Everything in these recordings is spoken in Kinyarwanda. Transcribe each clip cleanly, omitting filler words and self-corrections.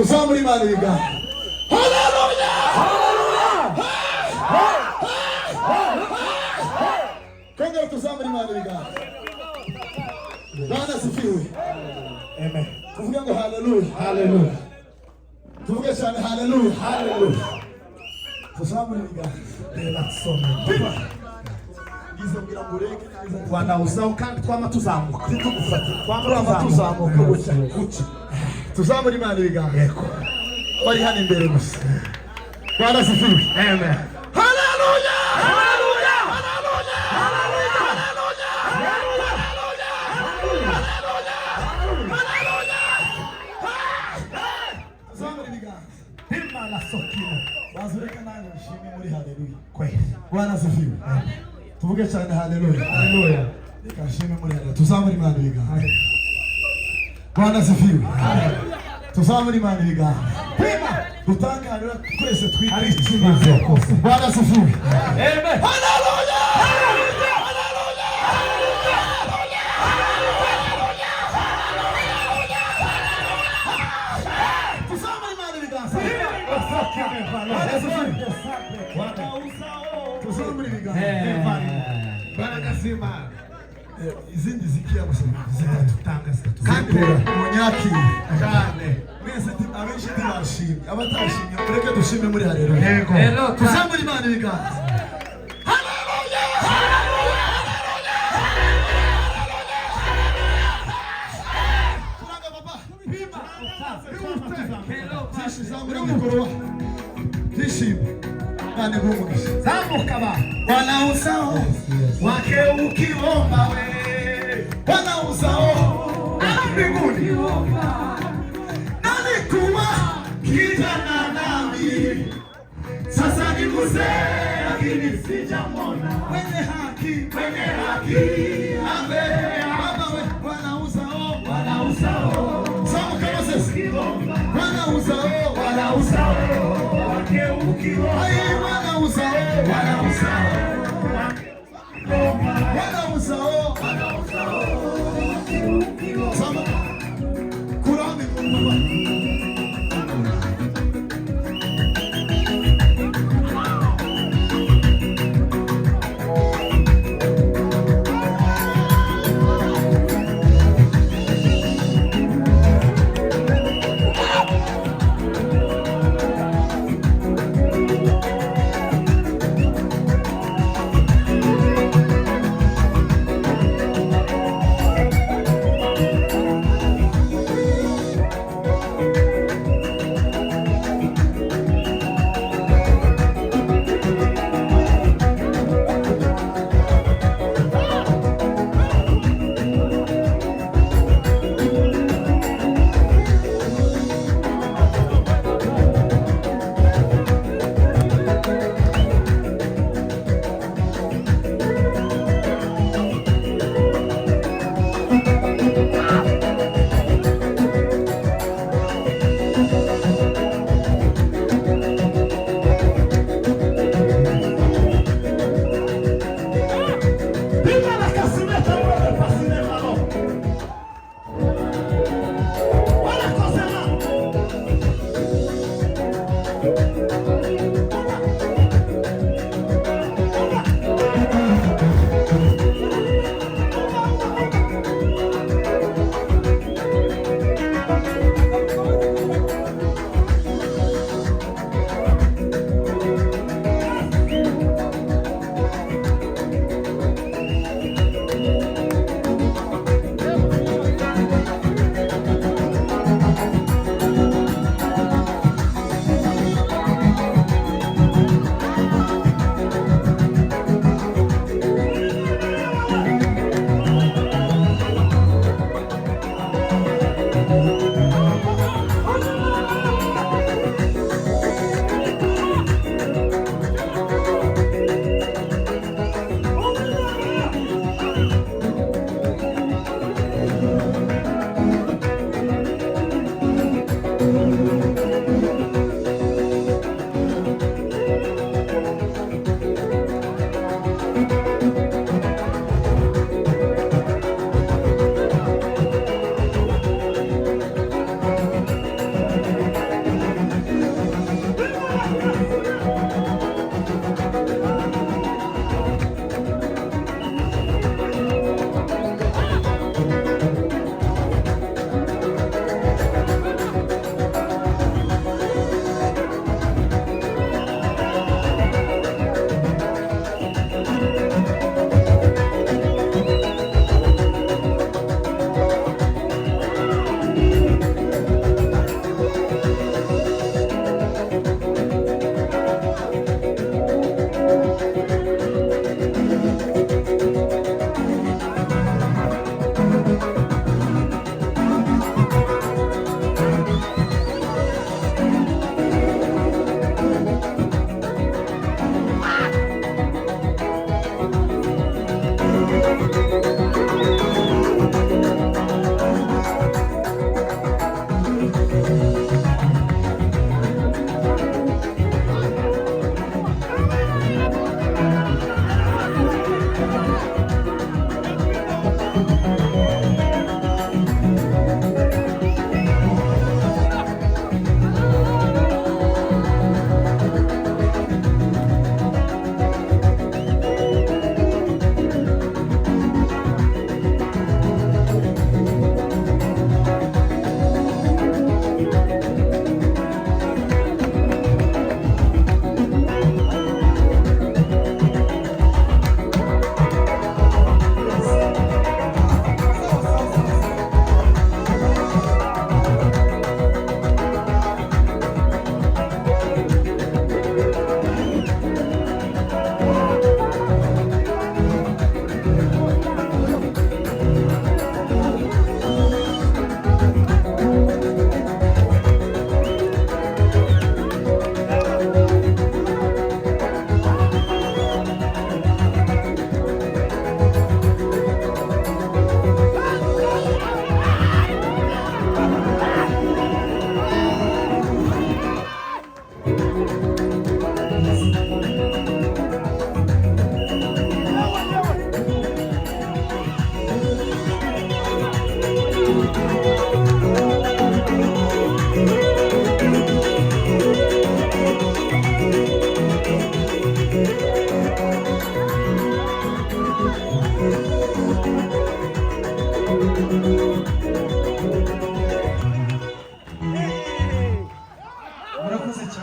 Tuzamuri Imana ibiganza. Haleluya! Kongera tuzamuri Imana ibiganza. Bwana asifiwe. Amen. Tuvuge ngo haleluya. Haleluya. Tuvuge cyane haleluya. Haleluya. Tuzamuri ibiganza. Relaxome. Izobwira mureke wanawuzaho kandi twama tuzamuka. Twama tuzamuka guca. Tuzamuri Imana ibiganza. Yego. Bari hano imbere gusa. Bwana asifiwe. Amen. Haleluya! Haleluya! Haleluya! Haleluya! Haleluya! Tuzamuri ibiganza. Imana sokimo. Bazureka nani ushime muri haleluya. Kweli. Bwana asifiwe. Tuvuge cyane haleluya. Haleluya. Nikashime muri haleluya. Tuzamuri Imana ibiganza. Bwana asifiwe. Tuzamuri Imana ibiganza. Dutangarira twese twitirize. Bwana asifiwe. Amen. Haleluya. Haleluya. Tuzamuri Imana ibiganza. Tuzamuri ibiganza. Baragasima. Izindi zikia zitatutanga kandi munyaki cyane mwese abenshi ntibashimye abatashimye mureke dushime muri haleluya. Yego tuzamuri Imana ibiganza. Haleluya. Haleluya. Turanga baba bimba tuzamuri mikoro tishime kandi bumugisha zamuka ba wanausao wake ukiomba we wanausao mbinguni nani kuma kijana nami sasa ni mzee lakini sijamwona mwenye haki abe baba we wanausao sawa kama sisi wanausao wake ukiomba wanausao sama kurami kumba.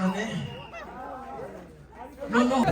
cyane noneho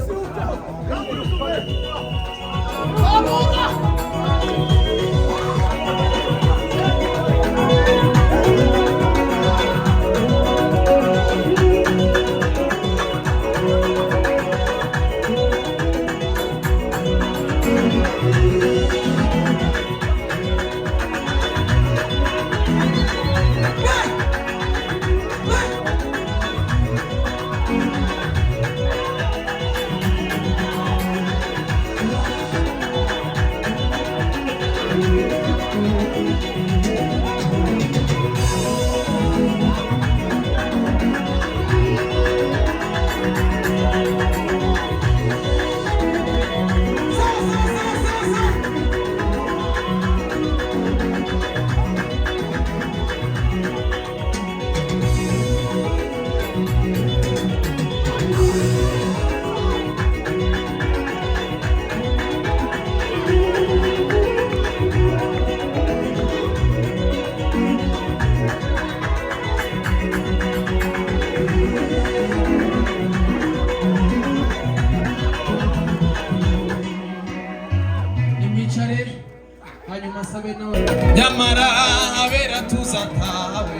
nyamara abera tuzatawe